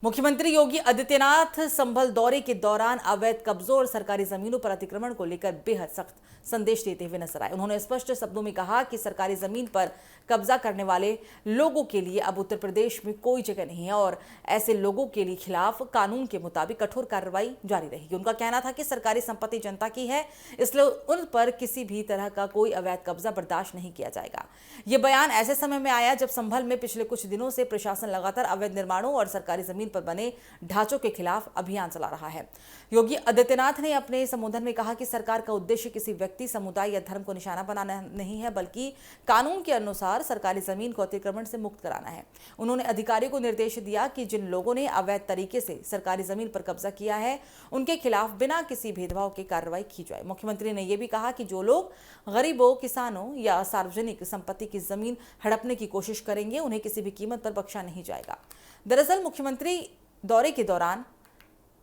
मुख्यमंत्री योगी आदित्यनाथ संभल दौरे के दौरान अवैध कब्जों और सरकारी जमीनों पर अतिक्रमण को लेकर बेहद सख्त संदेश देते हुए नजर आए। उन्होंने स्पष्ट शब्दों में कहा कि सरकारी जमीन पर कब्जा करने वाले लोगों के लिए अब उत्तर प्रदेश में कोई जगह नहीं है और ऐसे लोगों के लिए खिलाफ कानून के मुताबिक कठोर कार्रवाई जारी रहेगी। उनका कहना था कि सरकारी संपत्ति जनता की है, इसलिए उन पर किसी भी तरह का कोई अवैध कब्जा बर्दाश्त नहीं किया जाएगा। ये बयान ऐसे समय में आया जब संभल में पिछले कुछ दिनों से प्रशासन लगातार अवैध निर्माणों और सरकारी जमीन पर बने ढांचों के खिलाफ अभियान चला रहा है। योगी आदित्यनाथ ने अपने संबोधन में कहा कि सरकार का उद्देश्य किसी व्यक्ति, समुदाय या धर्म को निशाना बनाना नहीं है, बल्कि कानून के अनुसार सरकारी जमीन को अतिक्रमण से मुक्त कराना है। उन्होंने अधिकारियों को निर्देश दिया कि जिन लोगों ने अवैध तरीके से सरकारी जमीन पर कब्जा किया है, उनके खिलाफ बिना किसी भेदभाव के कार्रवाई की जाए। मुख्यमंत्री ने यह भी कहा कि जो लोग गरीबों, किसानों या सार्वजनिक संपत्ति की जमीन हड़पने की कोशिश करेंगे, उन्हें किसी भी कीमत पर बख्शा नहीं जाएगा। दरअसल मुख्यमंत्री दौरे के दौरान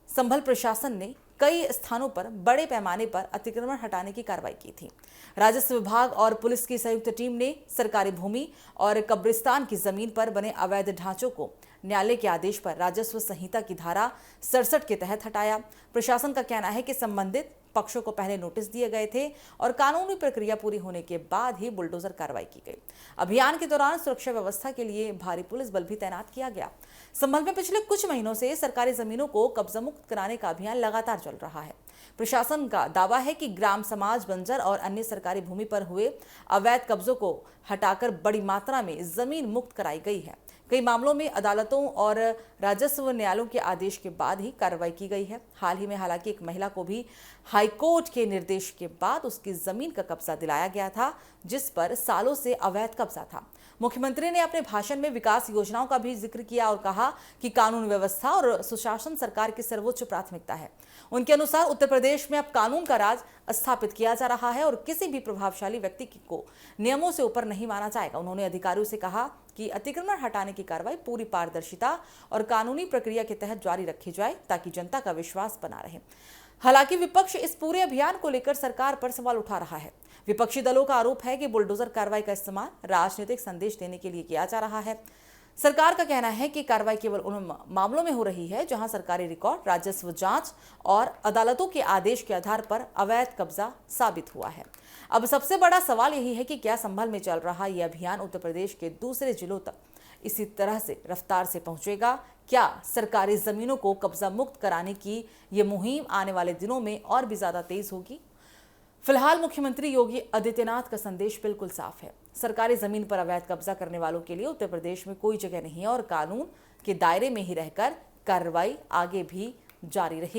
संभल प्रशासन ने कई स्थानों पर बड़े पैमाने पर अतिक्रमण हटाने की कार्रवाई की थी। राजस्व विभाग और पुलिस की संयुक्त टीम ने सरकारी भूमि और कब्रिस्तान की जमीन पर बने अवैध ढांचों को न्यायालय के आदेश पर राजस्व संहिता की धारा 67 के तहत हटाया। प्रशासन का कहना है कि संबंधित पक्षों को पहले नोटिस दिए गए थे और कानूनी प्रक्रिया पूरी होने के बाद ही बुलडोजर कार्रवाई की गई। अभियान के दौरान सुरक्षा व्यवस्था के लिए भारी पुलिस बल भी तैनात किया गया। संभल में पिछले कुछ महीनों से सरकारी जमीनों को कब्जा मुक्त कराने का अभियान लगातार चल रहा है। प्रशासन का दावा है कि ग्राम समाज, बंजर और अन्य सरकारी भूमि पर हुए अवैध कब्जों को हटाकर बड़ी मात्रा में जमीन मुक्त कराई गई है। कई मामलों में अदालतों और राजस्व न्यायालयों के आदेश के बाद ही कार्रवाई की गई है। हाल ही में हालांकि एक महिला को भी हाईकोर्ट के निर्देश के बाद उसकी जमीन का कब्जा दिलाया गया था, जिस पर सालों से अवैध कब्जा था। मुख्यमंत्री ने अपने भाषण में विकास योजनाओं का भी जिक्र किया और कहा कि कानून व्यवस्था और सुशासन सरकार की सर्वोच्च प्राथमिकता है। उनके अनुसार उत्तर प्रदेश में अब कानून का राज स्थापित किया जा रहा है और किसी भी प्रभावशाली व्यक्ति को नियमों से ऊपर नहीं माना जाएगा। उन्होंने अधिकारियों से कहा कि अतिक्रमण हटाने की कार्रवाई पूरी पारदर्शिता और कानूनी प्रक्रिया के तहत जारी रखी जाए ताकि जनता का विश्वास बना रहे। हालांकि विपक्ष इस पूरे अभियान को लेकर सरकार पर सवाल उठा रहा है। विपक्षी दलों का आरोप है कि बुलडोजर कार्रवाई का इस्तेमाल राजनीतिक संदेश देने के लिए किया जा रहा है। सरकार का कहना है कि कार्रवाई केवल उन मामलों में हो रही है जहां सरकारी रिकॉर्ड, राजस्व जांच और अदालतों के आदेश के आधार पर अवैध कब्जा साबित हुआ है। अब सबसे बड़ा सवाल यही है कि क्या संभल में चल रहा यह अभियान उत्तर प्रदेश के दूसरे जिलों तक इसी तरह से रफ्तार से पहुंचेगा? क्या सरकारी जमीनों को कब्जा मुक्त कराने की ये मुहिम आने वाले दिनों में और भी ज्यादा तेज होगी? फिलहाल मुख्यमंत्री योगी आदित्यनाथ का संदेश बिल्कुल साफ है। सरकारी जमीन पर अवैध कब्जा करने वालों के लिए उत्तर प्रदेश में कोई जगह नहीं है और कानून के दायरे में ही रहकर कार्रवाई आगे भी जारी रहेगी।